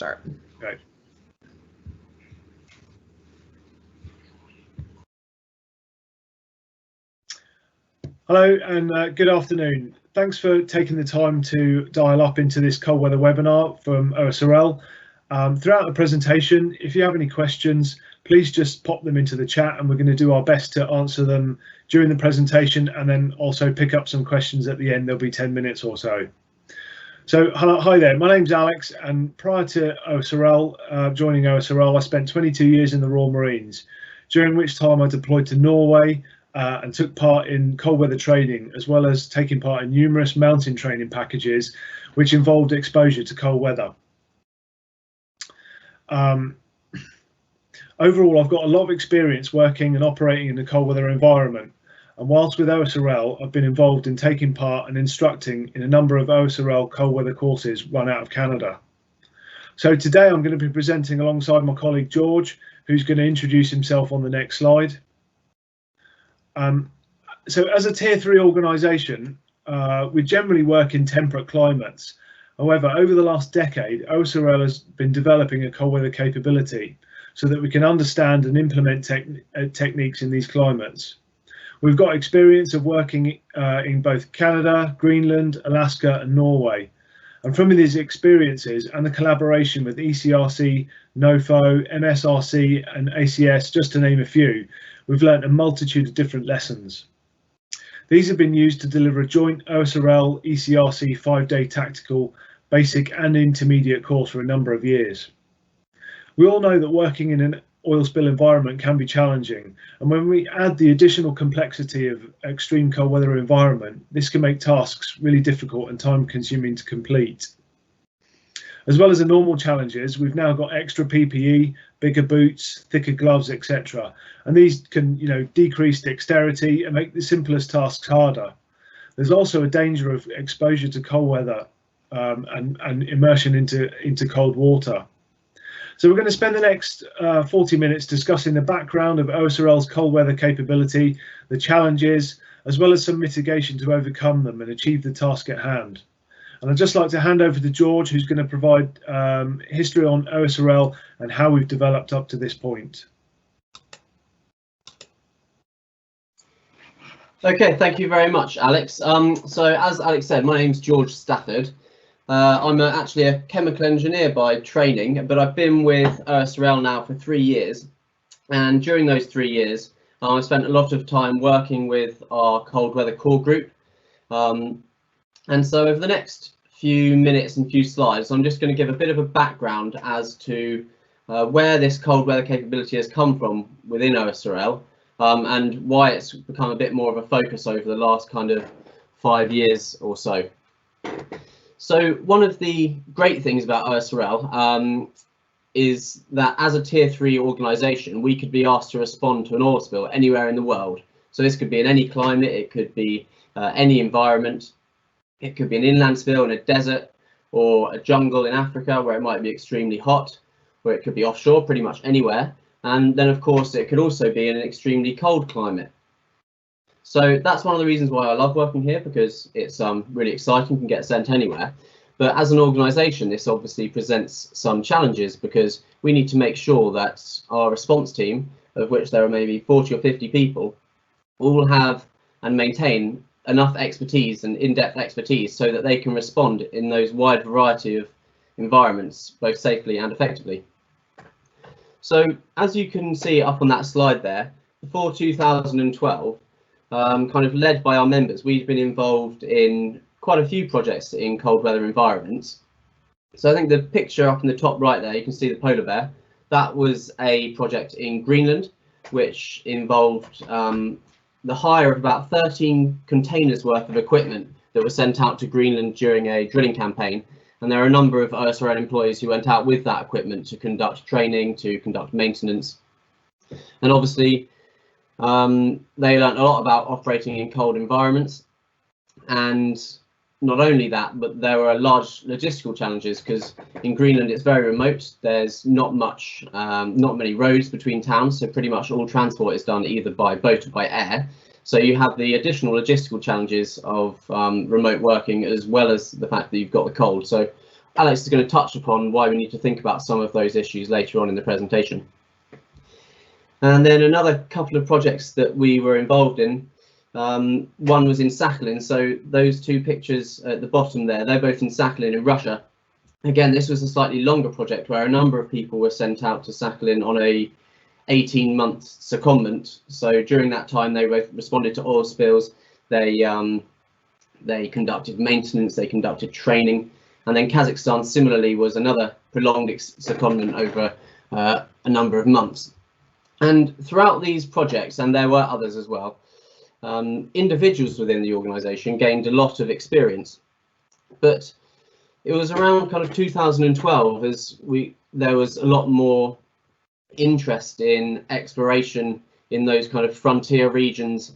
start. Great. Hello and good afternoon. Thanks for taking the time to dial up into this cold weather webinar from OSRL. Throughout the presentation, if you have any questions, please just pop them into the chat and we're going to do our best to answer them during the presentation and then also pick up some questions at the end. There'll be 10 minutes or so. So hi there, my name's Alex, and prior to OSRL, joining OSRL, I spent 22 years in the Royal Marines, during which time I deployed to Norway and took part in cold weather training, as well as taking part in numerous mountain training packages, which involved exposure to cold weather. Overall, I've got a lot of experience working and operating in the cold weather environment. And whilst with OSRL, I've been involved in taking part and instructing in a number of OSRL cold weather courses run out of Canada. So today I'm going to be presenting alongside my colleague George, who's going to introduce himself on the next slide. So as a tier 3 organisation, we generally work in temperate climates. However, over the last decade, OSRL has been developing a cold weather capability so that we can understand and implement techniques in these climates. We've got experience of working in both Canada, Greenland, Alaska and Norway. And from these experiences and the collaboration with ECRC, NOFO, MSRC and ACS, just to name a few, we've learnt a multitude of different lessons. These have been used to deliver a joint OSRL ECRC 5-day tactical, basic and intermediate course for a number of years. We all know that working in an oil spill environment can be challenging, and when we add the additional complexity of extreme cold weather environment, this can make tasks really difficult and time consuming to complete. As well as the normal challenges, we've now got extra PPE, bigger boots, thicker gloves, etc. And these can, decrease dexterity and make the simplest tasks harder. There's also a danger of exposure to cold weather and immersion into cold water. So we're going to spend the next 40 minutes discussing the background of OSRL's cold weather capability, the challenges, as well as some mitigation to overcome them and achieve the task at hand. And I'd just like to hand over to George, who's going to provide history on OSRL and how we've developed up to this point. Okay, thank you very much, Alex. So as Alex said, my name's George Stafford. I'm actually a chemical engineer by training, but I've been with OSRL now for 3 years. And during those 3 years, I spent a lot of time working with our cold weather core group. And so over the next few minutes and few slides, I'm just going to give a bit of a background as to where this cold weather capability has come from within OSRL and why it's become a bit more of a focus over the last kind of 5 years or so. So one of the great things about OSRL is that as a tier 3 organisation, we could be asked to respond to an oil spill anywhere in the world. So this could be in any climate, it could be any environment. It could be an inland spill in a desert or a jungle in Africa where it might be extremely hot, or it could be offshore, pretty much anywhere. And then, of course, it could also be in an extremely cold climate. So that's one of the reasons why I love working here, because it's really exciting, can get sent anywhere. But as an organisation, this obviously presents some challenges because we need to make sure that our response team, of which there are maybe 40 or 50 people, all have and maintain enough expertise and in-depth expertise so that they can respond in those wide variety of environments, both safely and effectively. So as you can see up on that slide there, before 2012, kind of led by our members, we've been involved in quite a few projects in cold weather environments. So I think the picture up in the top right there, you can see the polar bear. That was a project in Greenland, which involved the hire of about 13 containers worth of equipment that were sent out to Greenland during a drilling campaign. And there are a number of OSRL employees who went out with that equipment to conduct training, to conduct maintenance. And obviously, they learned a lot about operating in cold environments. And not only that, but there were large logistical challenges because in Greenland it's very remote. There's not many roads between towns, so pretty much all transport is done either by boat or by air. So you have the additional logistical challenges of remote working, as well as the fact that you've got the cold. So Alex is going to touch upon why we need to think about some of those issues later on in the presentation. And then another couple of projects that we were involved in, one was in Sakhalin. So those two pictures at the bottom there, they're both in Sakhalin in Russia. Again, this was a slightly longer project where a number of people were sent out to Sakhalin on a 18-month secondment. So during that time, they responded to oil spills, they conducted maintenance, they conducted training, and then Kazakhstan similarly was another prolonged secondment over a number of months. And throughout these projects, and there were others as well, individuals within the organisation gained a lot of experience. But it was around kind of 2012 as there was a lot more interest in exploration in those kind of frontier regions.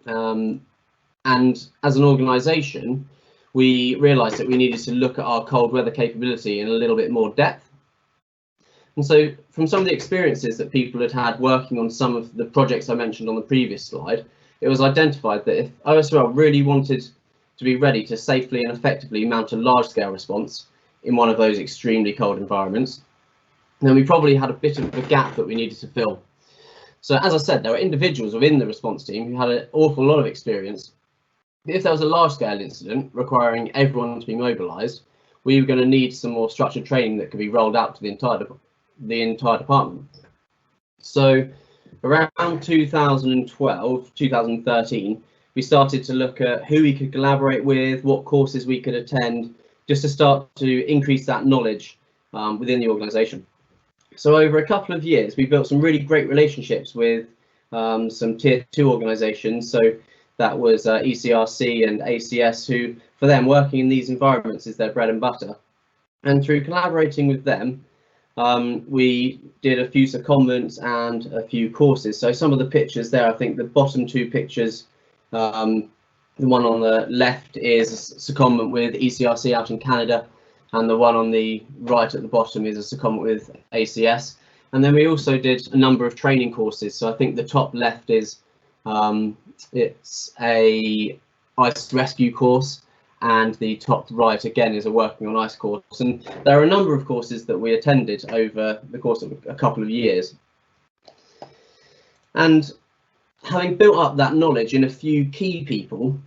And as an organisation, we realised that we needed to look at our cold weather capability in a little bit more depth. And so from some of the experiences that people had had working on some of the projects I mentioned on the previous slide, it was identified that if OSRL really wanted to be ready to safely and effectively mount a large-scale response in one of those extremely cold environments, then we probably had a bit of a gap that we needed to fill. So as I said, there were individuals within the response team who had an awful lot of experience. If there was a large-scale incident requiring everyone to be mobilised, we were going to need some more structured training that could be rolled out to the entire department. So around 2012, 2013, we started to look at who we could collaborate with, what courses we could attend, just to start to increase that knowledge within the organisation. So over a couple of years, we built some really great relationships with some tier 2 organisations. So that was ECRC and ACS, who for them working in these environments is their bread and butter. And through collaborating with them, we did a few secondments and a few courses. So some of the pictures there, I think the bottom two pictures, the one on the left is a secondment with ECRC out in Canada, and the one on the right at the bottom is a secondment with ACS. And then we also did a number of training courses. So I think the top left is it's a ice rescue course, and the top right again is a working on ice course. And there are a number of courses that we attended over the course of a couple of years. And having built up that knowledge in a few key people,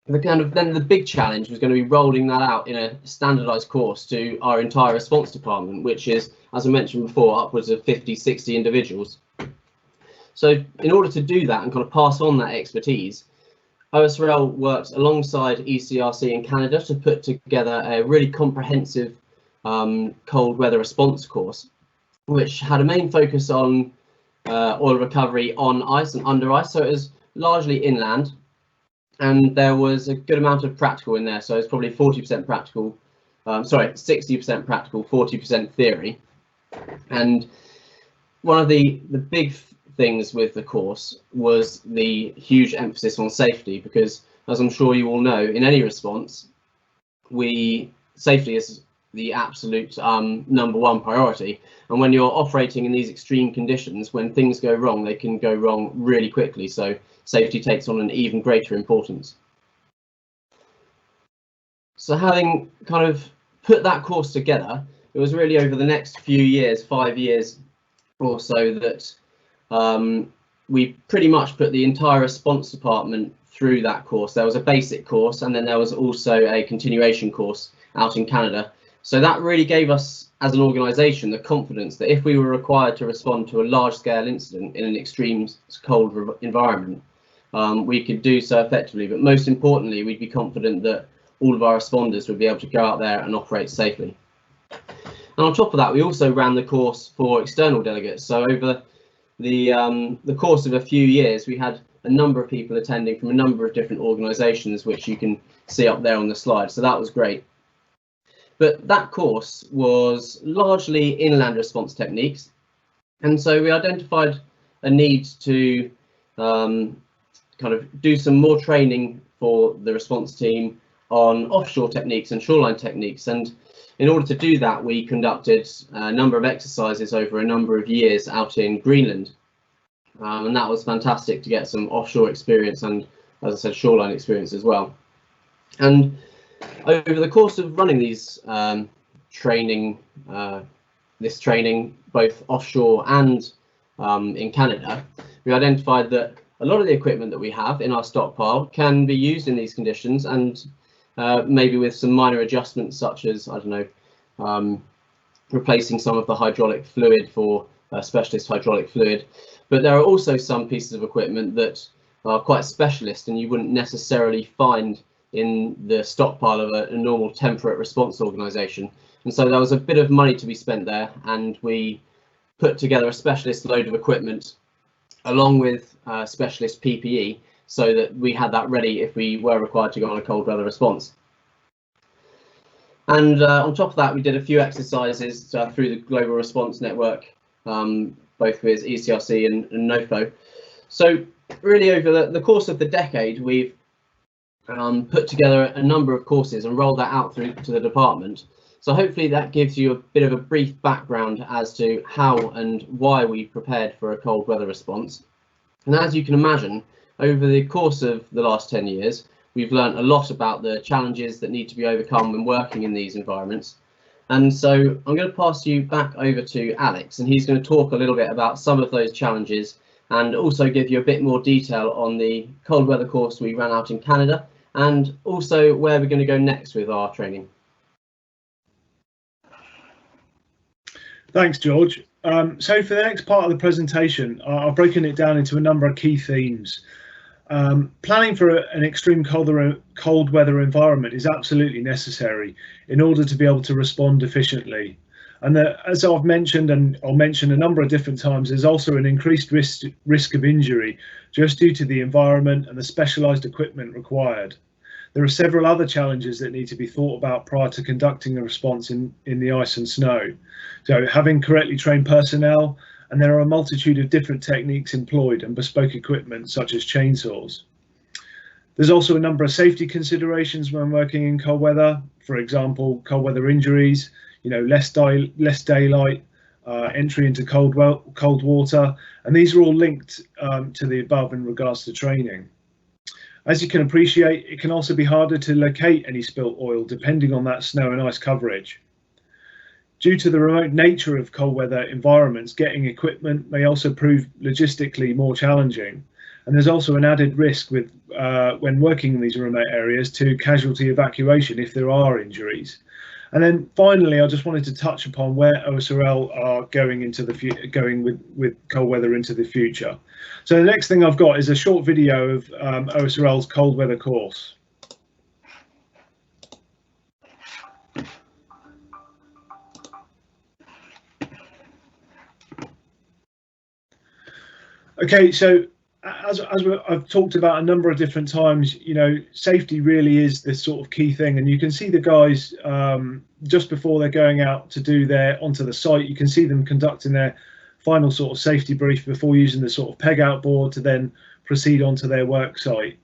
then the big challenge was going to be rolling that out in a standardized course to our entire response department, which is, as I mentioned before, upwards of 50, 60 individuals. So in order to do that and kind of pass on that expertise, OSRL worked alongside ECRC in Canada to put together a really comprehensive cold weather response course, which had a main focus on oil recovery on ice and under ice. So it was largely inland, and there was a good amount of practical in there. So it's probably 40% practical, 60% practical, 40% theory. And one of the big things with the course was the huge emphasis on safety, because as I'm sure you all know, in any response, safety is the absolute #1 priority. And when you're operating in these extreme conditions, when things go wrong, they can go wrong really quickly. So safety takes on an even greater importance. So having kind of put that course together, it was really over the next few years, 5 years or so, that we pretty much put the entire response department through that course. There was a basic course, and then there was also a continuation course out in Canada. So that really gave us, as an organisation, the confidence that if we were required to respond to a large-scale incident in an extreme cold environment, we could do so effectively. But most importantly, we'd be confident that all of our responders would be able to go out there and operate safely. And on top of that, we also ran the course for external delegates. So over the course of a few years, we had a number of people attending from a number of different organisations, which you can see up there on the slide. So that was great. But that course was largely inland response techniques. And so we identified a need to kind of do some more training for the response team on offshore techniques and shoreline techniques. And in order to do that, we conducted a number of exercises over a number of years out in Greenland. And that was fantastic to get some offshore experience and, as I said, shoreline experience as well. And Over the course of running these training both offshore and in Canada, we identified that a lot of the equipment that we have in our stockpile can be used in these conditions, and maybe with some minor adjustments, such as, I don't know, replacing some of the hydraulic fluid for specialist hydraulic fluid. But there are also some pieces of equipment that are quite specialist and you wouldn't necessarily find in the stockpile of a normal temperate response organisation. And so there was a bit of money to be spent there, and we put together a specialist load of equipment along with specialist PPE, so that we had that ready if we were required to go on a cold weather response. And on top of that, we did a few exercises through the Global Response Network, both with ECRC and NOFO. So really over the course of the decade, we've put together a number of courses and rolled that out through to the department. So hopefully that gives you a bit of a brief background as to how and why we prepared for a cold weather response. And as you can imagine, over the course of the last 10 years, we've learned a lot about the challenges that need to be overcome when working in these environments. And so I'm going to pass you back over to Alex, and he's going to talk a little bit about some of those challenges and also give you a bit more detail on the cold weather course we ran out in Canada, and also where we're going to go next with our training. Thanks, George. So for the next part of the presentation, I've broken it down into a number of key themes. Planning for an extreme cold weather environment is absolutely necessary in order to be able to respond efficiently. And as I've mentioned, and I'll mention a number of different times, there's also an increased risk of injury just due to the environment and the specialised equipment required. There are several other challenges that need to be thought about prior to conducting a response in the ice and snow. So having correctly trained personnel, and there are a multitude of different techniques employed and bespoke equipment such as chainsaws. There's also a number of safety considerations when working in cold weather. For example, cold weather injuries, less daylight, entry into cold water, and these are all linked to the above in regards to training. As you can appreciate, it can also be harder to locate any spilt oil depending on that snow and ice coverage. Due to the remote nature of cold weather environments, getting equipment may also prove logistically more challenging. And there's also an added risk with when working in these remote areas to casualty evacuation if there are injuries. And then finally, I just wanted to touch upon where OSRL are going with cold weather into the future. So the next thing I've got is a short video of OSRL's cold weather course. Okay, so as I've talked about a number of different times, safety really is this sort of key thing, and you can see the guys just before they're going out to do onto the site, you can see them conducting their final sort of safety brief before using the sort of peg out board to then proceed onto their work site.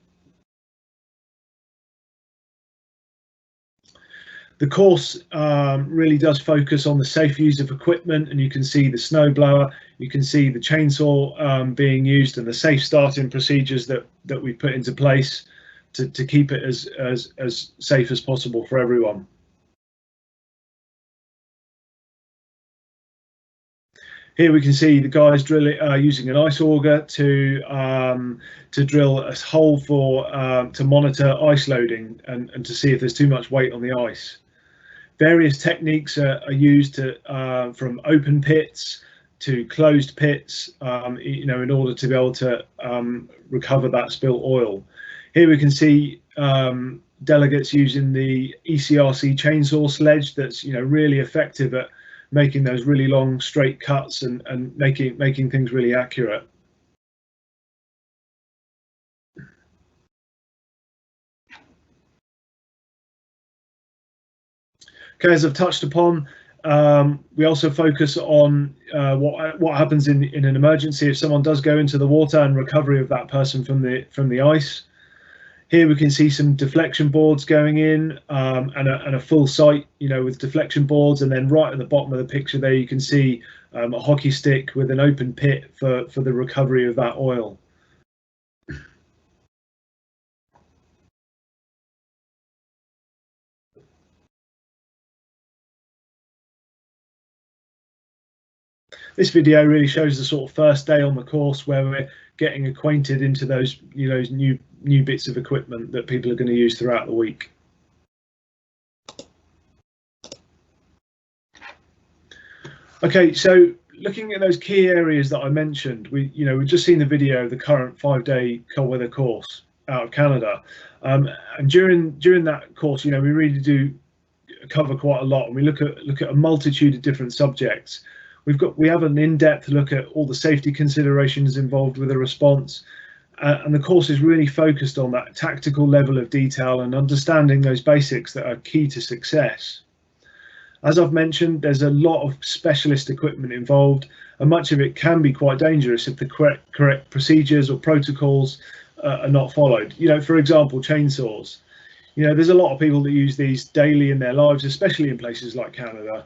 The course really does focus on the safe use of equipment, and you can see the snowblower, you can see the chainsaw being used, and the safe starting procedures that we put into place to keep it as safe as possible for everyone. Here we can see the guys using an ice auger to drill a hole to monitor ice loading and to see if there's too much weight on the ice. Various techniques are used from open pits to closed pits, in order to be able to recover that spilt oil. Here we can see delegates using the ECRC chainsaw sledge that's really effective at making those really long straight cuts and making things really accurate. Okay, as I've touched upon, we also focus on what happens in an emergency if someone does go into the water and recovery of that person from the ice. Here we can see some deflection boards going in and a full site, with deflection boards, and then right at the bottom of the picture there you can see a hockey stick with an open pit for the recovery of that oil. This video really shows the sort of first day on the course where we're getting acquainted into those, new bits of equipment that people are going to use throughout the week. Okay, so looking at those key areas that I mentioned, we've just seen the video of the current 5-day cold weather course out of Canada, and during that course, we really do cover quite a lot, and we look at a multitude of different subjects. We have an in-depth look at all the safety considerations involved with a response, and the course is really focused on that tactical level of detail and understanding those basics that are key to success. As I've mentioned, there's a lot of specialist equipment involved, and much of it can be quite dangerous if the correct procedures or protocols are not followed. For example, chainsaws. There's a lot of people that use these daily in their lives, especially in places like Canada.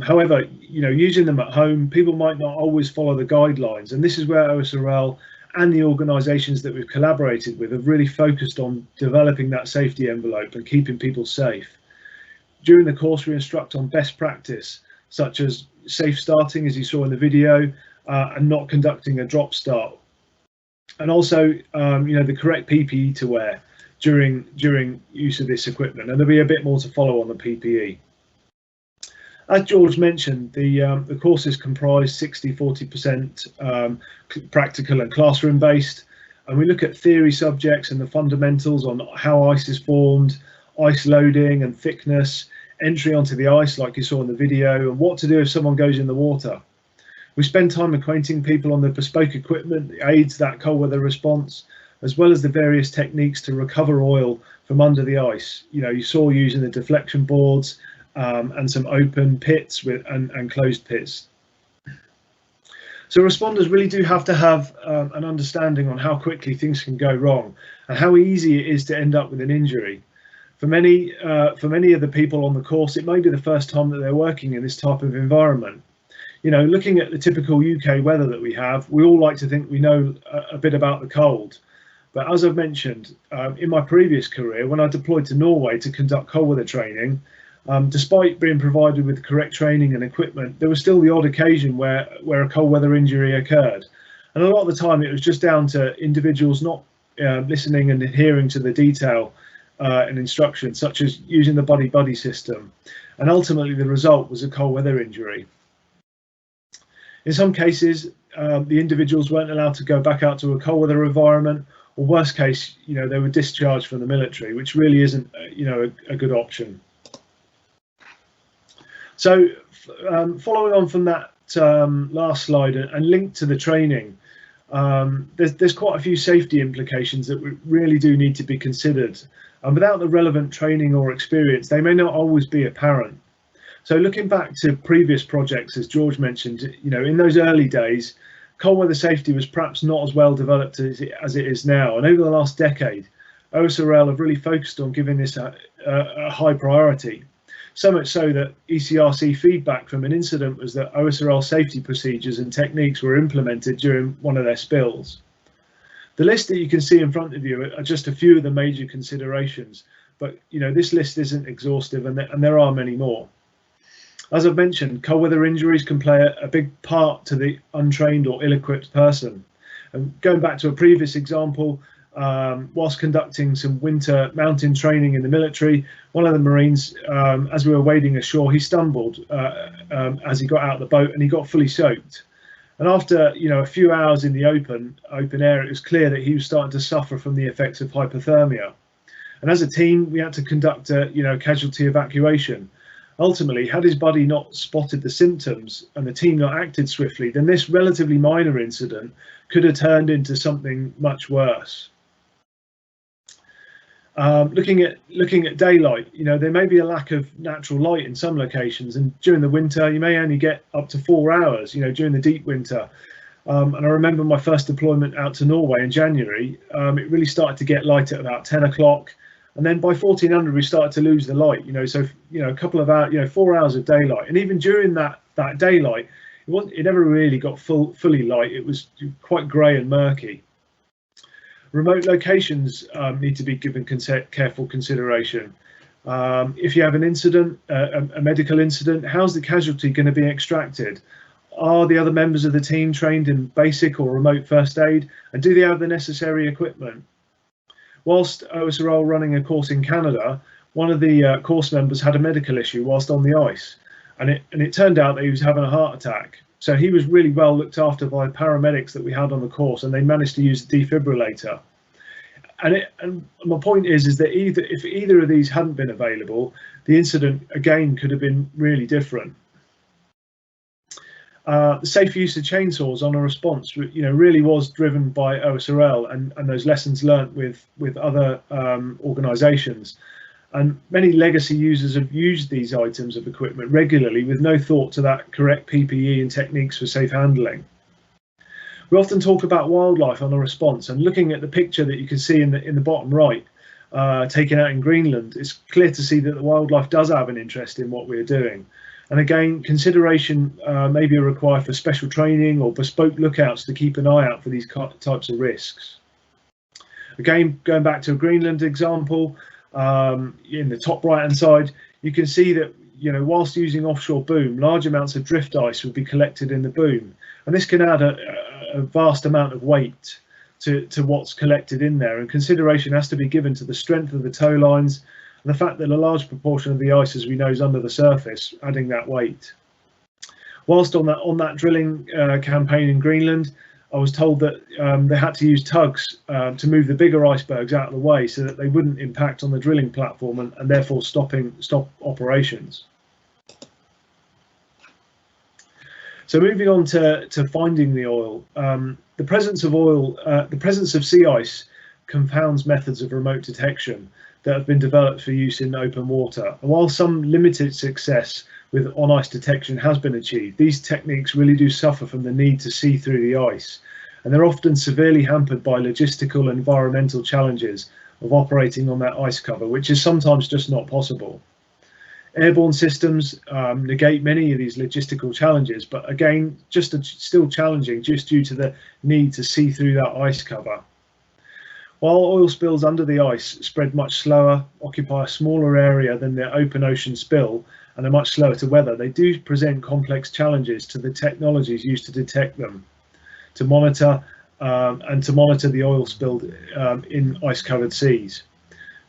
However, using them at home, people might not always follow the guidelines, and this is where OSRL and the organisations that we've collaborated with have really focused on developing that safety envelope and keeping people safe. During the course, we instruct on best practice, such as safe starting, as you saw in the video, and not conducting a drop start, and also the correct PPE to wear during use of this equipment. And there'll be a bit more to follow on the PPE. As George mentioned, the courses comprise 60-40% practical and classroom based, and we look at theory subjects and the fundamentals on how ice is formed, ice loading and thickness, entry onto the ice like you saw in the video, and what to do if someone goes in the water. We spend time acquainting people on the bespoke equipment that aids that cold weather response, as well as the various techniques to recover oil from under the ice. You saw using the deflection boards and some open pits and closed pits. So responders really do have to have an understanding on how quickly things can go wrong and how easy it is to end up with an injury. For many of the people on the course, it may be the first time that they're working in this type of environment. Looking at the typical UK weather that we have, we all like to think we know a bit about the cold. But as I've mentioned, in my previous career, when I deployed to Norway to conduct cold weather training, despite being provided with the correct training and equipment, there was still the odd occasion where a cold weather injury occurred. And a lot of the time it was just down to individuals not listening and adhering to the detail and instructions, such as using the buddy-buddy system. And ultimately the result was a cold weather injury. In some cases, the individuals weren't allowed to go back out to a cold weather environment, or worst case, they were discharged from the military, which really isn't, a good option. So following on from that last slide and linked to the training, there's quite a few safety implications that really do need to be considered. And without the relevant training or experience, they may not always be apparent. So looking back to previous projects, as George mentioned, in those early days, cold weather safety was perhaps not as well developed as it is now. And over the last decade, OSRL have really focused on giving this a high priority. So much so that ECRC feedback from an incident was that OSRL safety procedures and techniques were implemented during one of their spills. The list that you can see in front of you are just a few of the major considerations, but this list isn't exhaustive, and there are many more. As I've mentioned, cold weather injuries can play a big part to the untrained or ill-equipped person. And going back to a previous example, whilst conducting some winter mountain training in the military, one of the Marines, as we were wading ashore, he stumbled as he got out of the boat and he got fully soaked. And after a few hours in the open air, it was clear that he was starting to suffer from the effects of hypothermia. And as a team, we had to conduct a casualty evacuation. Ultimately, had his buddy not spotted the symptoms and the team not acted swiftly, then this relatively minor incident could have turned into something much worse. Looking at daylight, there may be a lack of natural light in some locations, and during the winter you may only get up to 4 hours, during the deep winter. And I remember my first deployment out to Norway in January. It really started to get light at about 10 o'clock, and then by 1400 we started to lose the light. So a couple of hours, 4 hours of daylight, and even during that daylight, it never really got fully light. It was quite grey and murky. Remote locations need to be given careful consideration. If you have an incident, a medical incident, how's the casualty going to be extracted? Are the other members of the team trained in basic or remote first aid, and do they have the necessary equipment? Whilst OSRL running a course in Canada, one of the course members had a medical issue whilst on the ice, and it turned out that he was having a heart attack. So he was really well looked after by paramedics that we had on the course, and they managed to use a defibrillator. And my point is that if either of these hadn't been available, the incident again could have been really different. The safe use of chainsaws on a response, really was driven by OSRL and those lessons learnt with other organisations. And many legacy users have used these items of equipment regularly with no thought to that correct PPE and techniques for safe handling. We often talk about wildlife on a response, and looking at the picture that you can see in the bottom right, taken out in Greenland, it's clear to see that the wildlife does have an interest in what we're doing. And again, consideration may be required for special training or bespoke lookouts to keep an eye out for these types of risks. Again, going back to a Greenland example, in the top right hand side, you can see that whilst using offshore boom, large amounts of drift ice would be collected in the boom, and this can add a vast amount of weight to what's collected in there, and consideration has to be given to the strength of the tow lines and the fact that a large proportion of the ice, as we know, is under the surface, adding that weight. Whilst on that drilling campaign in Greenland, I was told that they had to use tugs to move the bigger icebergs out of the way so that they wouldn't impact on the drilling platform and therefore stop operations. So moving on to finding the oil, the presence of sea ice confounds methods of remote detection that have been developed for use in open water. And while some limited success with on-ice detection has been achieved, these techniques really do suffer from the need to see through the ice, and they're often severely hampered by logistical and environmental challenges of operating on that ice cover, which is sometimes just not possible. Airborne systems negate many of these logistical challenges, but again, still challenging just due to the need to see through that ice cover. While oil spills under the ice spread much slower, occupy a smaller area than the open ocean spill, and are much slower to weather, they do present complex challenges to the technologies used to detect them, to monitor the oil spill in ice-covered seas.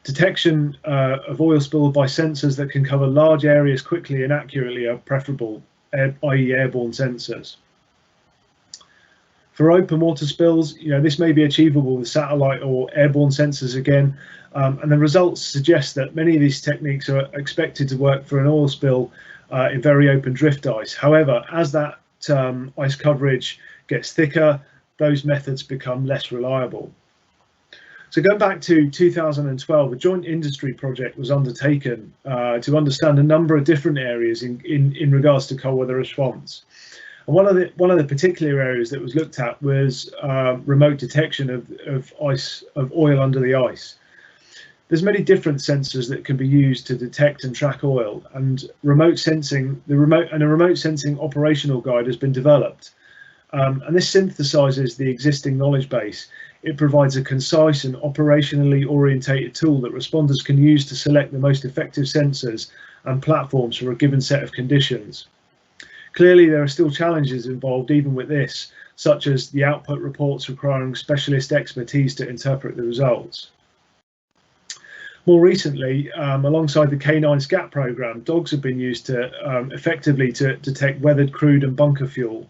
Detection of oil spill by sensors that can cover large areas quickly and accurately are preferable, i.e. airborne sensors. For open water spills, this may be achievable with satellite or airborne sensors again, and the results suggest that many of these techniques are expected to work for an oil spill in very open drift ice. However, as that ice coverage gets thicker, those methods become less reliable. So going back to 2012, a joint industry project was undertaken to understand a number of different areas in regards to cold weather response. And one of the particular areas that was looked at was remote detection of oil under the ice. There's many different sensors that can be used to detect and track oil, and a remote sensing operational guide has been developed. And this synthesizes the existing knowledge base. It provides a concise and operationally orientated tool that responders can use to select the most effective sensors and platforms for a given set of conditions. Clearly, there are still challenges involved even with this, such as the output reports requiring specialist expertise to interpret the results. More recently, alongside the K9 SCAT program, dogs have been used to effectively to detect weathered crude and bunker fuel.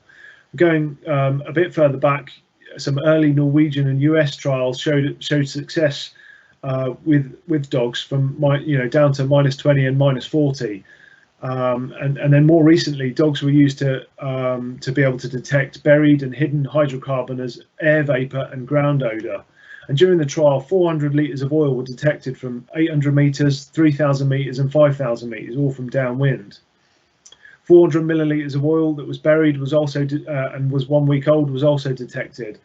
Going a bit further back, some early Norwegian and US trials showed success with dogs from down to -20 and -40. And then more recently, dogs were used to be able to detect buried and hidden hydrocarbon as air vapor and ground odor. And during the trial, 400 litres of oil were detected from 800 metres, 3,000 metres and 5,000 metres, all from downwind. 400 millilitres of oil that was buried was also and was 1 week old was also detected.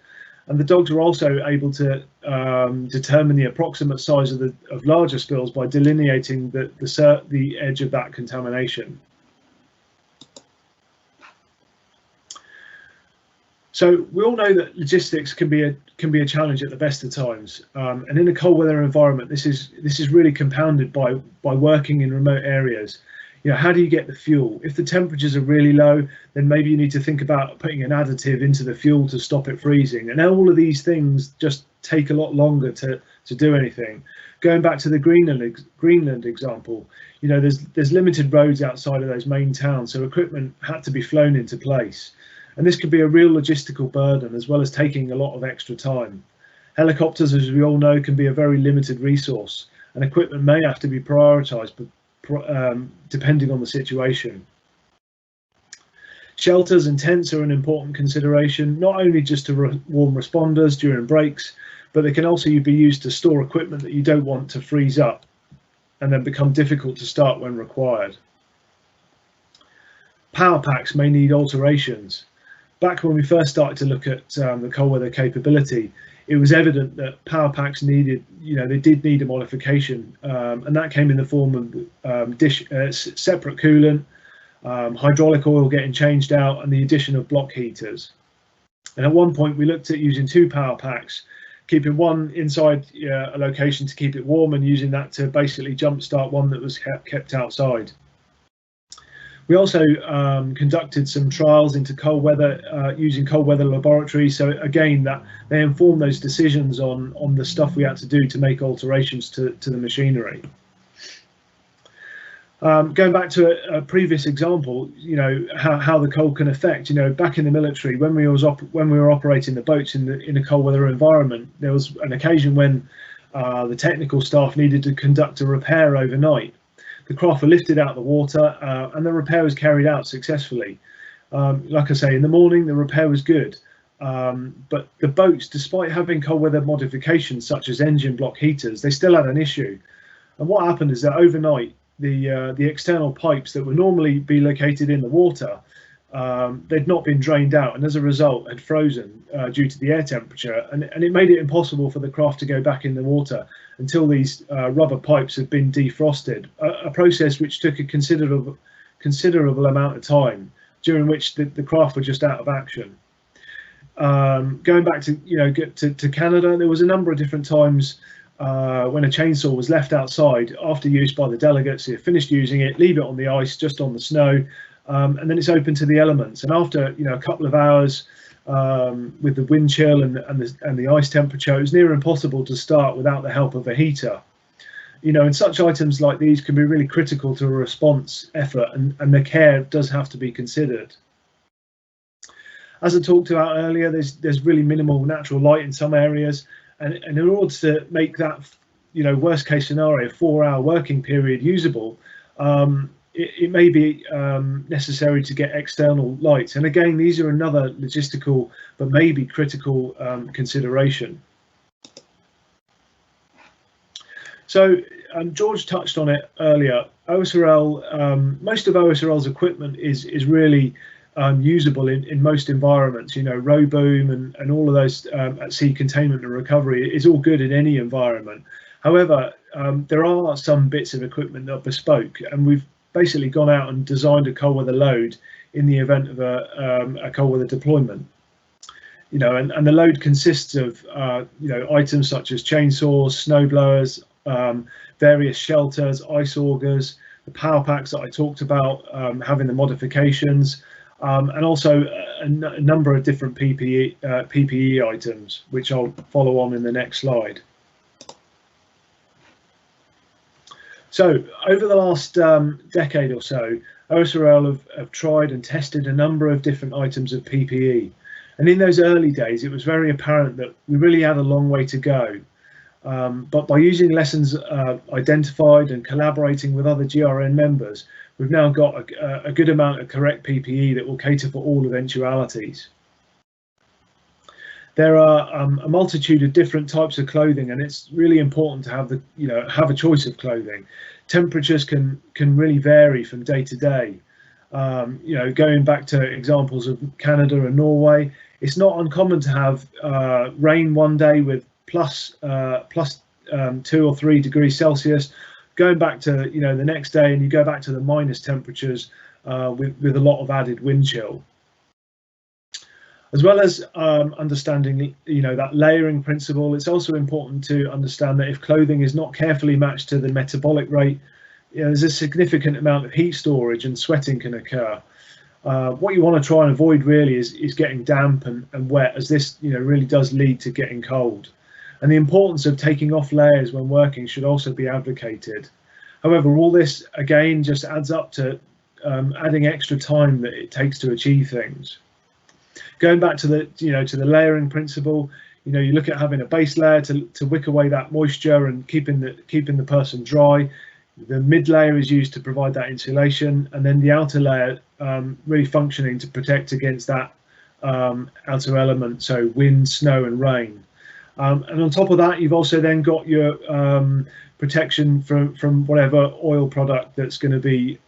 And the dogs were also able to determine the approximate size of larger spills by delineating the edge of that contamination. So we all know that logistics can be a challenge at the best of times, and in a cold weather environment, this is really compounded by working in remote areas. How do you get the fuel? If the temperatures are really low, then maybe you need to think about putting an additive into the fuel to stop it freezing. And all of these things just take a lot longer to do anything. Going back to the Greenland example, there's limited roads outside of those main towns, so equipment had to be flown into place. And this could be a real logistical burden, as well as taking a lot of extra time. Helicopters, as we all know, can be a very limited resource, and equipment may have to be prioritised depending on the situation. Shelters and tents are an important consideration, not only just to warm responders during breaks, but they can also be used to store equipment that you don't want to freeze up and then become difficult to start when required. Power packs may need alterations. Back when we first started to look at the cold weather capability, it was evident that power packs needed, they did need a modification, and that came in the form of separate coolant, hydraulic oil getting changed out, and the addition of block heaters. And at one point we looked at using 2 power packs, keeping one inside a location to keep it warm and using that to basically jumpstart one that was kept outside. We also conducted some trials into cold weather using cold weather laboratories. So again, that they inform those decisions on the stuff we had to do to make alterations to the machinery. Going back to a previous example, how the cold can affect. Back in the military, when we were operating the boats in a cold weather environment, there was an occasion when the technical staff needed to conduct a repair overnight. The craft were lifted out of the water and the repair was carried out successfully. Like I say, in the morning the repair was good, but the boats, despite having cold weather modifications such as engine block heaters, they still had an issue. And what happened is that overnight the external pipes that would normally be located in the water, they'd not been drained out, and as a result had frozen due to the air temperature, and it made it impossible for the craft to go back in the water until these rubber pipes had been defrosted, a process which took a considerable amount of time, during which the craft were just out of action. Going back to Canada, there was a number of different times when a chainsaw was left outside after use by the delegates. They finished using it, leave it on the ice, just on the snow, and then it's open to the elements. And after a couple of hours, with the wind chill and the ice temperature, it was near impossible to start without the help of a heater. And such items like these can be really critical to a response effort, and the care does have to be considered. As I talked about earlier, there's really minimal natural light in some areas, and in order to make that worst case scenario 4-hour working period usable, it may be necessary to get external lights. And again, these are another logistical but maybe critical consideration. So George touched on it earlier. OSRL, most of OSRL's equipment is really usable in most environments. Row boom and all of those at sea containment and recovery is all good in any environment. However, there are some bits of equipment that are bespoke, and we've basically gone out and designed a cold weather load in the event of a cold weather deployment. And the load consists of items such as chainsaws, snow blowers, various shelters, ice augers, the power packs that I talked about, having the modifications, and also a number of different PPE items, which I'll follow on in the next slide. So over the last decade or so, OSRL have tried and tested a number of different items of PPE. And in those early days, it was very apparent that we really had a long way to go. But by using lessons identified and collaborating with other GRN members, we've now got a good amount of correct PPE that will cater for all eventualities. There are a multitude of different types of clothing, and it's really important to have a choice of clothing. Temperatures can really vary from day to day. Going back to examples of Canada and Norway, it's not uncommon to have rain one day with plus 2 or 3 degrees Celsius, going back to the next day, and you go back to the minus temperatures with a lot of added wind chill. As well as understanding that layering principle, it's also important to understand that if clothing is not carefully matched to the metabolic rate, there's a significant amount of heat storage and sweating can occur. What you want to try and avoid really is getting damp and wet, as this really does lead to getting cold. And the importance of taking off layers when working should also be advocated. However, all this again just adds up to adding extra time that it takes to achieve things. Going back to the to the layering principle, you look at having a base layer to wick away that moisture and keeping the person dry. The mid layer is used to provide that insulation, and then the outer layer really functioning to protect against that outer element, so wind, snow and rain. And on top of that, you've also then got your protection from whatever oil product that's going to be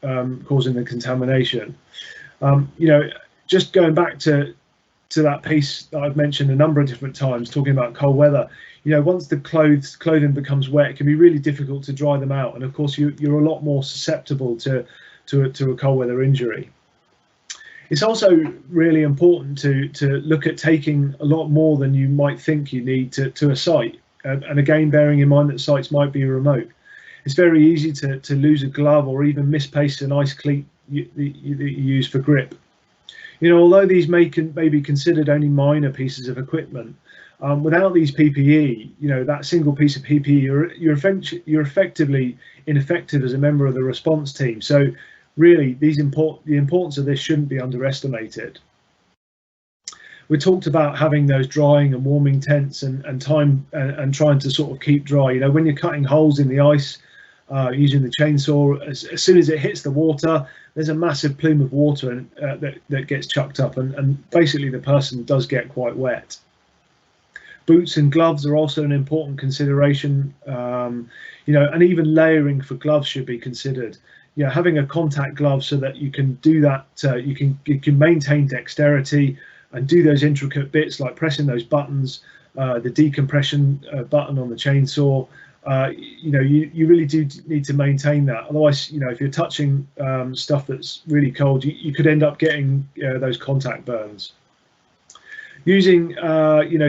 causing the contamination. Just going back to that piece that I've mentioned a number of different times, talking about cold weather, once the clothing becomes wet, it can be really difficult to dry them out, and of course you're a lot more susceptible to a cold weather injury. It's also really important to look at taking a lot more than you might think you need to a site, and again bearing in mind that sites might be remote. It's very easy to lose a glove or even misplace an ice cleat that you use for grip. Although these may be considered only minor pieces of equipment, without these PPE, that single piece of PPE, you're effectively ineffective as a member of the response team. So really, the importance of this shouldn't be underestimated. We talked about having those drying and warming tents and time and trying to sort of keep dry. When you're cutting holes in the ice using the chainsaw, as soon as it hits the water, there's a massive plume of water that gets chucked up, and basically the person does get quite wet. Boots and gloves are also an important consideration, and even layering for gloves should be considered. Having a contact glove so that you can do that, you can maintain dexterity and do those intricate bits like pressing those buttons, the decompression button on the chainsaw. You really do need to maintain that. Otherwise, if you're touching stuff that's really cold, you could end up getting those contact burns. Using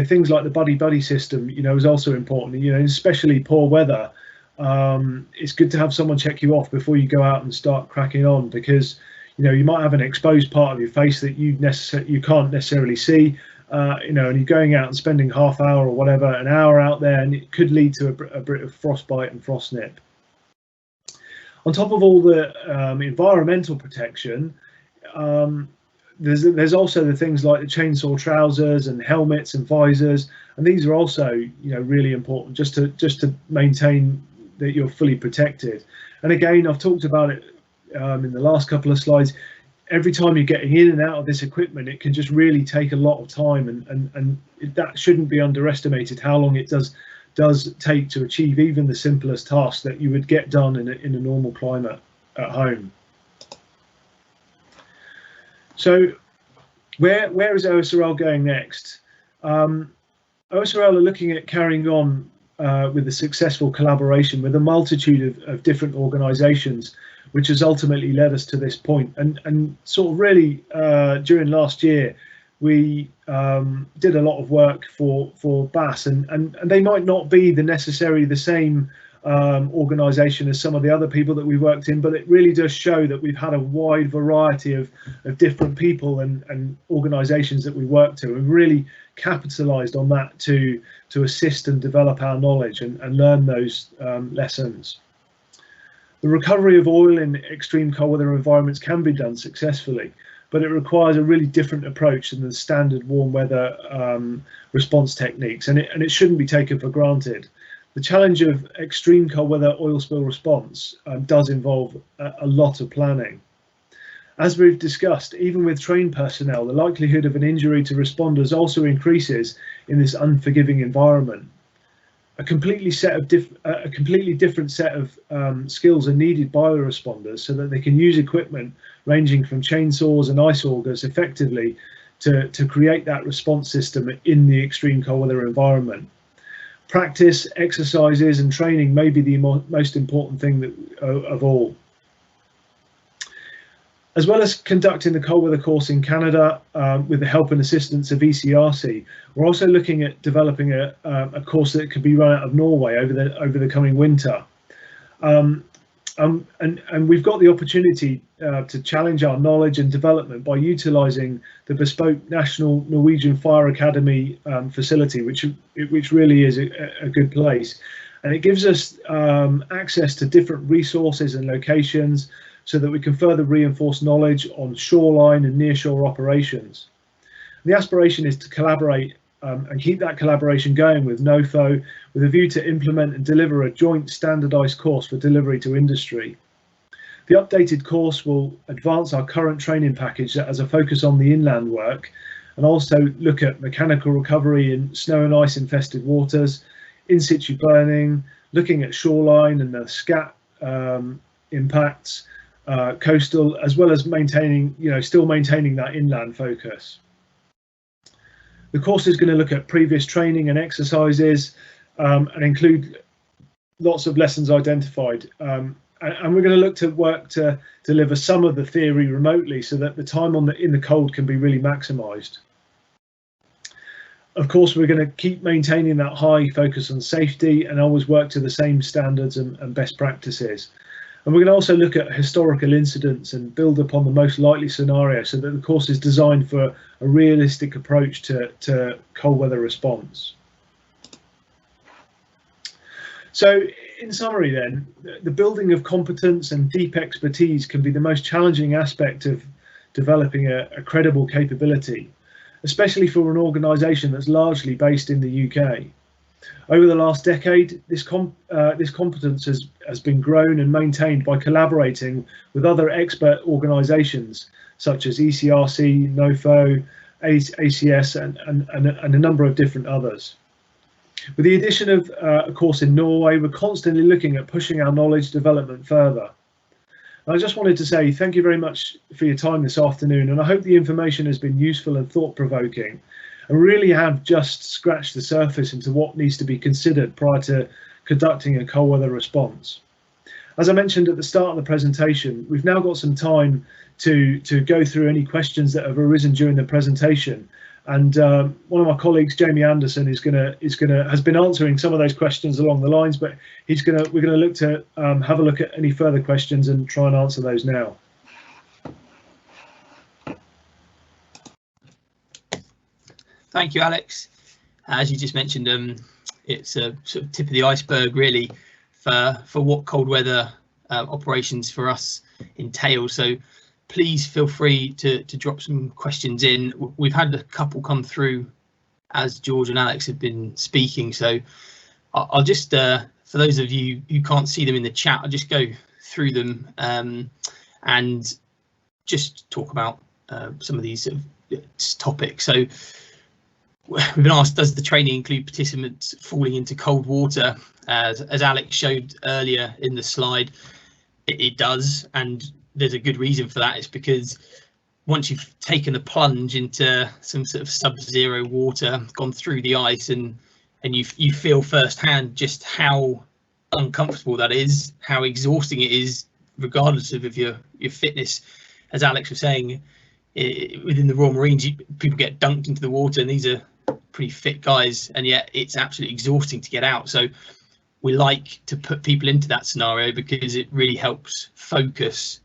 things like the buddy system is also important. Especially poor weather, it's good to have someone check you off before you go out and start cracking on, because you might have an exposed part of your face that you can't necessarily see, and you're going out and spending half hour or whatever, an hour out there, and it could lead to a bit of frostbite and frost nip. On top of all the environmental protection, there's also the things like the chainsaw trousers and helmets and visors, and these are also really important just to maintain that you're fully protected. And again, I've talked about it in the last couple of slides. Every time you're getting in and out of this equipment, it can just really take a lot of time, and that shouldn't be underestimated, how long it does take to achieve even the simplest tasks that you would get done in a normal climate at home. So where is OSRL going next? OSRL are looking at carrying on with a successful collaboration with a multitude of different organisations, which has ultimately led us to this point. And sort of really during last year, we did a lot of work for BAS, and they might not be necessarily the same organisation as some of the other people that we worked in, but it really does show that we've had a wide variety of different people and organisations that we work to, and really capitalised on that to assist and develop our knowledge and learn those lessons. The recovery of oil in extreme cold weather environments can be done successfully, but it requires a really different approach than the standard warm weather response techniques, and it shouldn't be taken for granted. The challenge of extreme cold weather oil spill response does involve a lot of planning. As we've discussed, even with trained personnel, the likelihood of an injury to responders also increases in this unforgiving environment. A completely different set of skills are needed by the responders so that they can use equipment ranging from chainsaws and ice augers effectively to create that response system in the extreme cold weather environment. Practice, exercises and training may be the most important thing of all. As well as conducting the cold weather course in Canada with the help and assistance of ECRC, we're also looking at developing a course that could be run out of Norway over the coming winter. And we've got the opportunity to challenge our knowledge and development by utilising the bespoke National Norwegian Fire Academy facility, which really is a good place. And it gives us access to different resources and locations so that we can further reinforce knowledge on shoreline and nearshore operations. The aspiration is to collaborate and keep that collaboration going with NOFO, with a view to implement and deliver a joint standardised course for delivery to industry. The updated course will advance our current training package that has a focus on the inland work, and also look at mechanical recovery in snow and ice infested waters, in situ burning, looking at shoreline and the SCAT impacts, coastal, as well as maintaining, still maintaining that inland focus. The course is going to look at previous training and exercises and include lots of lessons identified. And we're going to look to work to deliver some of the theory remotely so that the time in the cold can be really maximised. Of course, we're going to keep maintaining that high focus on safety and always work to the same standards and best practices. And we're going to also look at historical incidents and build upon the most likely scenario so that the course is designed for a realistic approach to cold weather response. So in summary then, the building of competence and deep expertise can be the most challenging aspect of developing a credible capability, especially for an organisation that's largely based in the UK. Over the last decade, this competence has been grown and maintained by collaborating with other expert organisations such as ECRC, NOFO, ACS and a number of different others. With the addition of a course in Norway, we're constantly looking at pushing our knowledge development further. I just wanted to say thank you very much for your time this afternoon, and I hope the information has been useful and thought-provoking, and really have just scratched the surface into what needs to be considered prior to conducting a cold weather response. As I mentioned at the start of the presentation, we've now got some time to go through any questions that have arisen during the presentation. And one of my colleagues, Jamie Anderson, has been answering some of those questions along the lines, but we're gonna look to have a look at any further questions and try and answer those now. Thank you, Alex. As you just mentioned, it's a sort of tip of the iceberg, really, for what cold weather operations for us entail. So please feel free to drop some questions in. We've had a couple come through as George and Alex have been speaking. So I'll just, for those of you who can't see them in the chat, I'll just go through them and just talk about some of these sort of topics. So we've been asked, does the training include participants falling into cold water? As Alex showed earlier in the slide, it does, and there's a good reason for that. It's because once you've taken a plunge into some sort of sub-zero water, gone through the ice, and you feel firsthand just how uncomfortable that is, how exhausting it is, regardless of your fitness. As Alex was saying, within the Royal Marines, people get dunked into the water, and these are pretty fit guys, and yet it's absolutely exhausting to get out. So we like to put people into that scenario because it really helps focus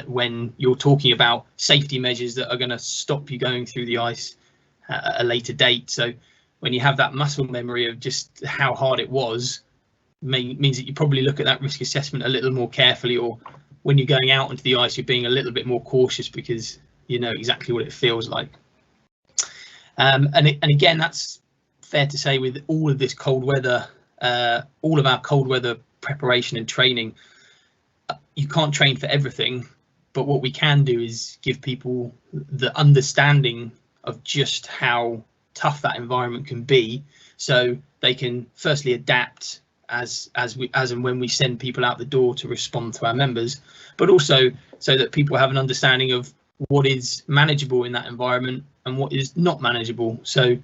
when you're talking about safety measures that are going to stop you going through the ice at a later date. So when you have that muscle memory of just how hard it was, means that you probably look at that risk assessment a little more carefully, or when you're going out onto the ice, you're being a little bit more cautious because you know exactly what it feels like. And again, that's fair to say with all of this cold weather, all of our cold weather preparation and training. You can't train for everything, but what we can do is give people the understanding of just how tough that environment can be, so they can firstly adapt as and when we send people out the door to respond to our members, but also so that people have an understanding of what is manageable in that environment and what is not manageable. So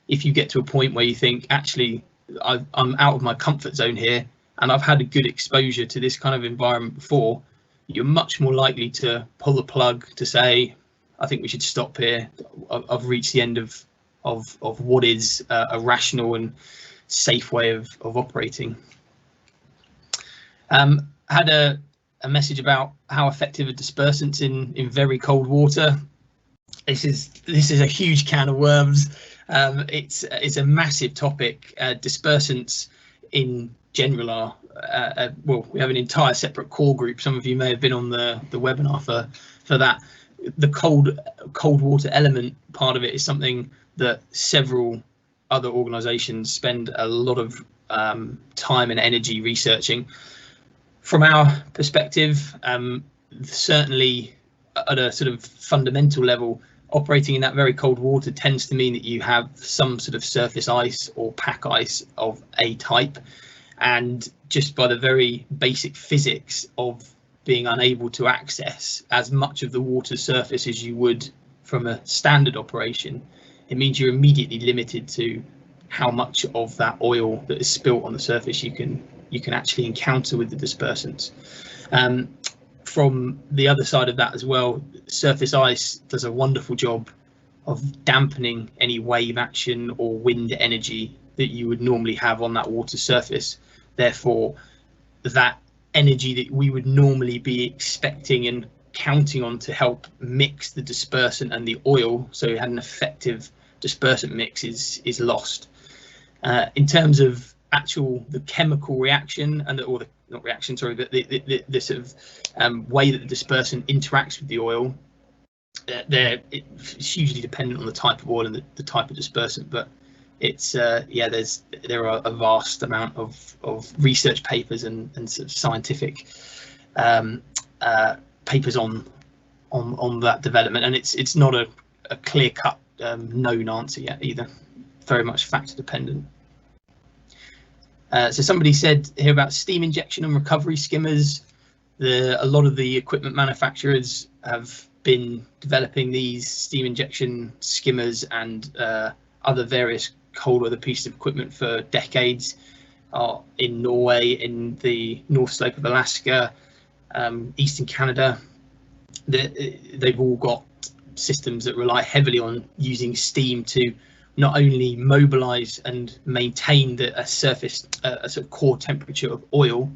if you get to a point where you think, actually, I'm out of my comfort zone here, and I've had a good exposure to this kind of environment before, you're much more likely to pull the plug to say, I think we should stop here. I've reached the end of what is a rational and safe way of operating. Had a message about how effective are dispersants in very cold water. This is a huge can of worms. It's a massive topic. Dispersants in general are well, we have an entire separate core group. Some of you may have been on the webinar for that. The cold water element part of it is something that several other organisations spend a lot of time and energy researching. From our perspective, certainly at a sort of fundamental level, operating in that very cold water tends to mean that you have some sort of surface ice or pack ice of a type, and just by the very basic physics of being unable to access as much of the water surface as you would from a standard operation, it means you're immediately limited to how much of that oil that is spilt on the surface you can actually encounter with the dispersants. From the other side of that as well, surface ice does a wonderful job of dampening any wave action or wind energy that you would normally have on that water surface. Therefore, that energy that we would normally be expecting and counting on to help mix the dispersant and the oil, so you had an effective dispersant mix, is lost. In terms of the chemical reaction and the sort of way that the dispersant interacts with the oil, it's hugely dependent on the type of oil and the type of dispersant, but it's there are a vast amount of research papers and sort of scientific papers on that development, and it's not a clear-cut known answer yet either. Very much factor dependent. So somebody said here about steam injection and recovery skimmers. A lot of the equipment manufacturers have been developing these steam injection skimmers and other various cold weather pieces of equipment for decades. In Norway, in the North Slope of Alaska, Eastern Canada, they've all got systems that rely heavily on using steam to not only mobilize and maintain a surface, a sort of core temperature of oil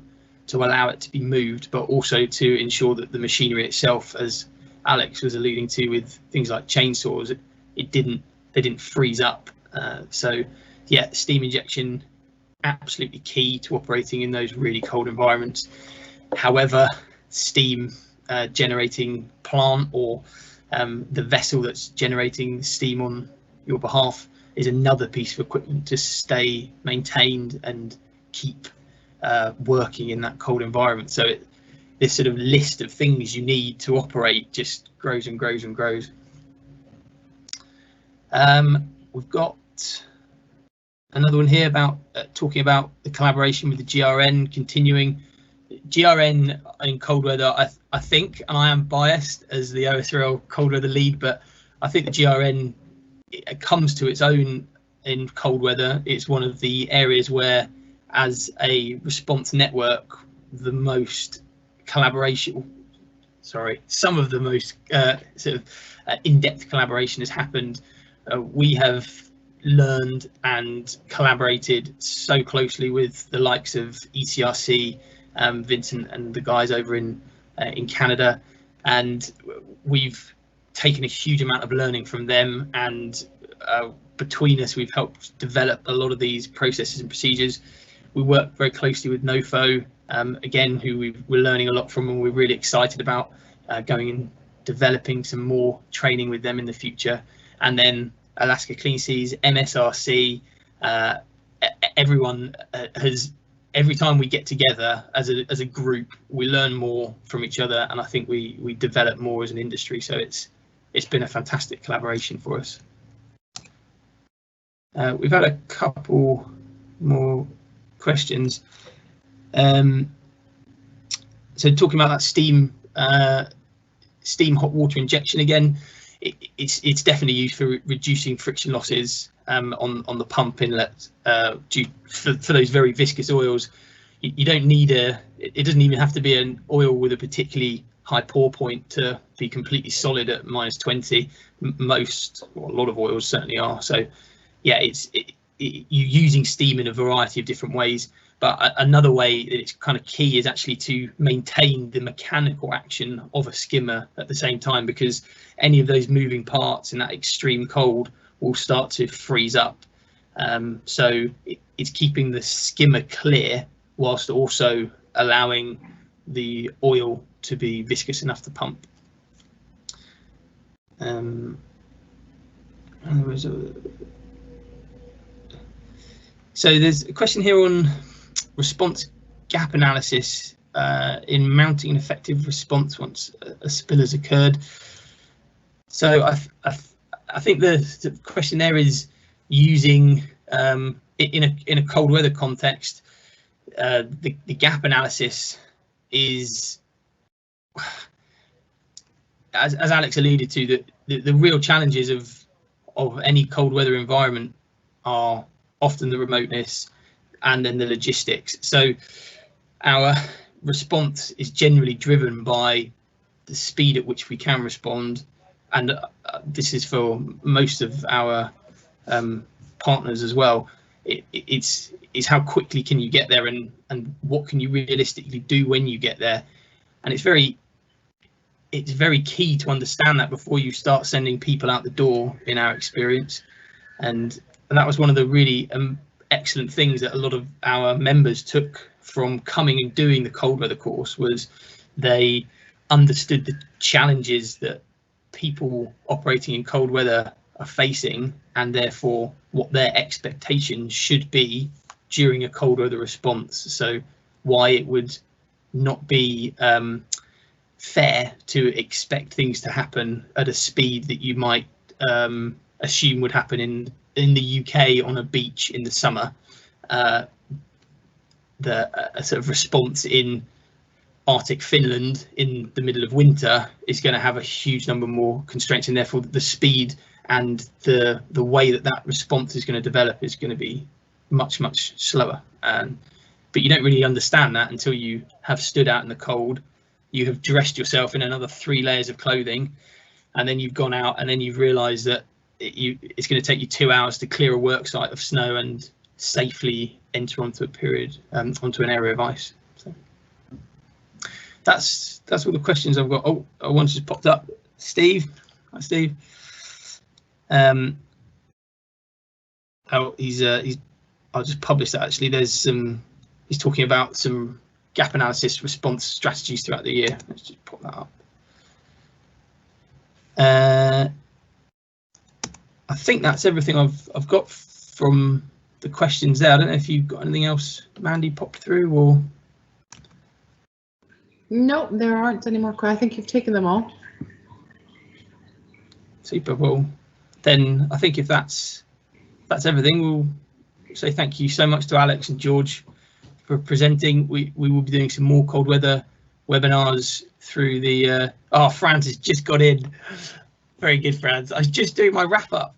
to allow it to be moved, but also to ensure that the machinery itself, as Alex was alluding to with things like chainsaws, they didn't freeze up. So yeah, steam injection, absolutely key to operating in those really cold environments. However, steam generating plant or the vessel that's generating steam on your behalf is another piece of equipment to stay maintained and keep working in that cold environment. So this sort of list of things you need to operate just grows and grows and grows. We've got another one here about talking about the collaboration with the GRN continuing. GRN in cold weather, I think, and I am biased as the OSRL cold weather lead, but I think the GRN, it comes to its own in cold weather. It's one of the areas where, as a response network, the most collaboration, some of the most in-depth collaboration has happened. We have learned and collaborated so closely with the likes of ECRC, Vincent and the guys over in Canada, and we've taken a huge amount of learning from them, and between us we've helped develop a lot of these processes and procedures. We work very closely with NOFO, again, who we're learning a lot from, and we're really excited about going and developing some more training with them in the future. And then Alaska Clean Seas, MSRC, everyone has, every time we get together as a group, we learn more from each other, and I think we develop more as an industry. So it's been a fantastic collaboration for us. We've had a couple more questions. So talking about that steam hot water injection again, it's definitely used for reducing friction losses on the pump inlet for those very viscous oils. You don't need it doesn't even have to be an oil with a particularly high pour point to be completely solid at -20. A lot of oils certainly are. So yeah, you're using steam in a variety of different ways, But another way that it's kind of key is actually to maintain the mechanical action of a skimmer at the same time, because any of those moving parts in that extreme cold will start to freeze up. So it's keeping the skimmer clear whilst also allowing the oil to be viscous enough to pump. So there's a question here on response gap analysis in mounting an effective response once a spill has occurred. So I think the question there is using in a cold weather context, the gap analysis is, as Alex alluded to, that the real challenges of any cold weather environment are often the remoteness and then the logistics. So our response is generally driven by the speed at which we can respond, and this is for most of our partners as well. It's how quickly can you get there, and what can you realistically do when you get there. And it's very key to understand that before you start sending people out the door, in our experience. And that was one of the really excellent things that a lot of our members took from coming and doing the cold weather course, was they understood the challenges that people operating in cold weather are facing, and therefore what their expectations should be during a cold weather response. So why it would not be fair to expect things to happen at a speed that you might assume would happen in the UK on a beach in the summer. A sort of response in Arctic Finland in the middle of winter is going to have a huge number more constraints, and therefore the speed and the way that response is going to develop is going to be much slower. But you don't really understand that until you have stood out in the cold, you have dressed yourself in another 3 layers of clothing, and then you've gone out, and then you've realized that it's going to take you 2 hours to clear a work site of snow and safely enter onto an area of ice. So that's all the questions I've got. Oh, one just popped up. Steve. Hi, Steve. I'll just publish that. Actually, there's he's talking about some gap analysis response strategies throughout the year. Let's just pop that up. I think that's everything I've got from the questions there. I don't know if you've got anything else, Mandy, popped through, or no, there aren't any more. I think you've taken them all. Super. Well, then I think if that's everything, we'll say thank you so much to Alex and George for presenting. We will be doing some more cold weather webinars through the Franz has just got in. Very good, Franz. I was just doing my wrap up.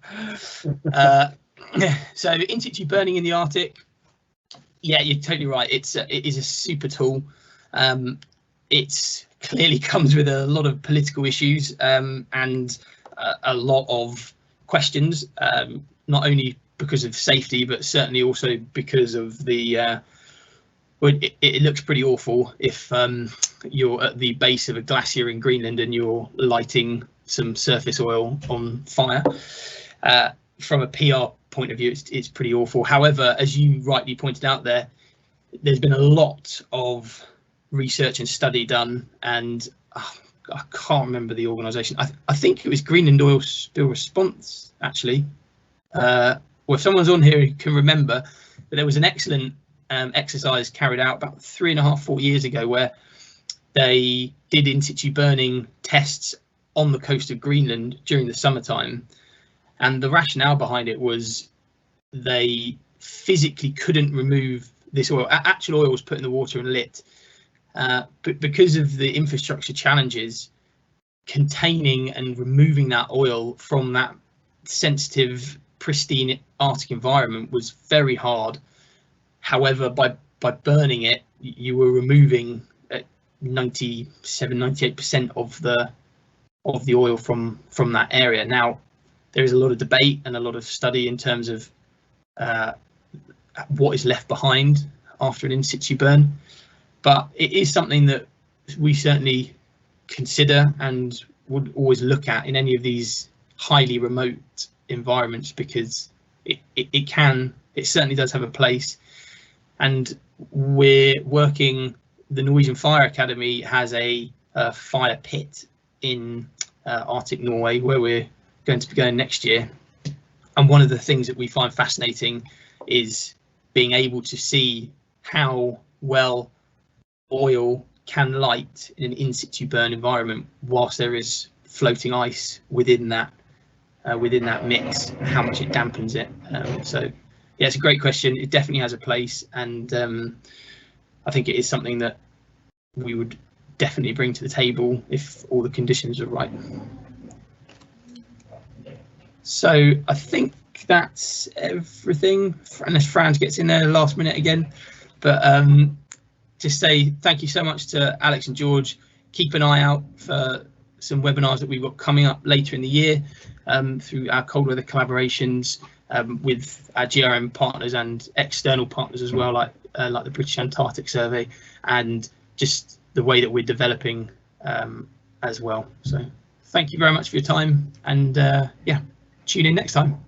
So in situ burning in the Arctic, yeah, you're totally right. It is a super tool. It clearly comes with a lot of political issues and a lot of questions, not only because of safety, but certainly also because of the it looks pretty awful if you're at the base of a glacier in Greenland and you're lighting some surface oil on fire. From a PR point of view, it's pretty awful. However, as you rightly pointed out there, there's been a lot of research and study done, and I can't remember the organisation. I think it was Greenland Oil Spill Response, actually. Well, if someone's on here who can remember, but there was an excellent exercise carried out about 3.5-4 years ago where they did in situ burning tests on the coast of Greenland during the summertime, and the rationale behind it was they physically couldn't remove this oil. Actual oil was put in the water and lit, but because of the infrastructure challenges, containing and removing that oil from that sensitive, pristine Arctic environment was very hard. However, by burning it, you were removing 97-98% of the oil from that area. Now, there is a lot of debate and a lot of study in terms of what is left behind after an in situ burn. But it is something that we certainly consider and would always look at in any of these highly remote environments, because it certainly does have a place. And we're working, the Norwegian Fire Academy has a fire pit in Arctic Norway, where we're going to be going next year. And one of the things that we find fascinating is being able to see how well oil can light in an in situ burn environment whilst there is floating ice within that mix, how much it dampens it. So yeah, it's a great question. It definitely has a place, and I think it is something that we would definitely bring to the table if all the conditions are right. So I think that's everything, unless Franz gets in there last minute again. But just say thank you so much to Alex and George. Keep an eye out for some webinars that we've got coming up later in the year through our cold weather collaborations with our GRM partners and external partners as well, like the British Antarctic Survey, and just the way that we're developing as well. So thank you very much for your time, and yeah, tune in next time.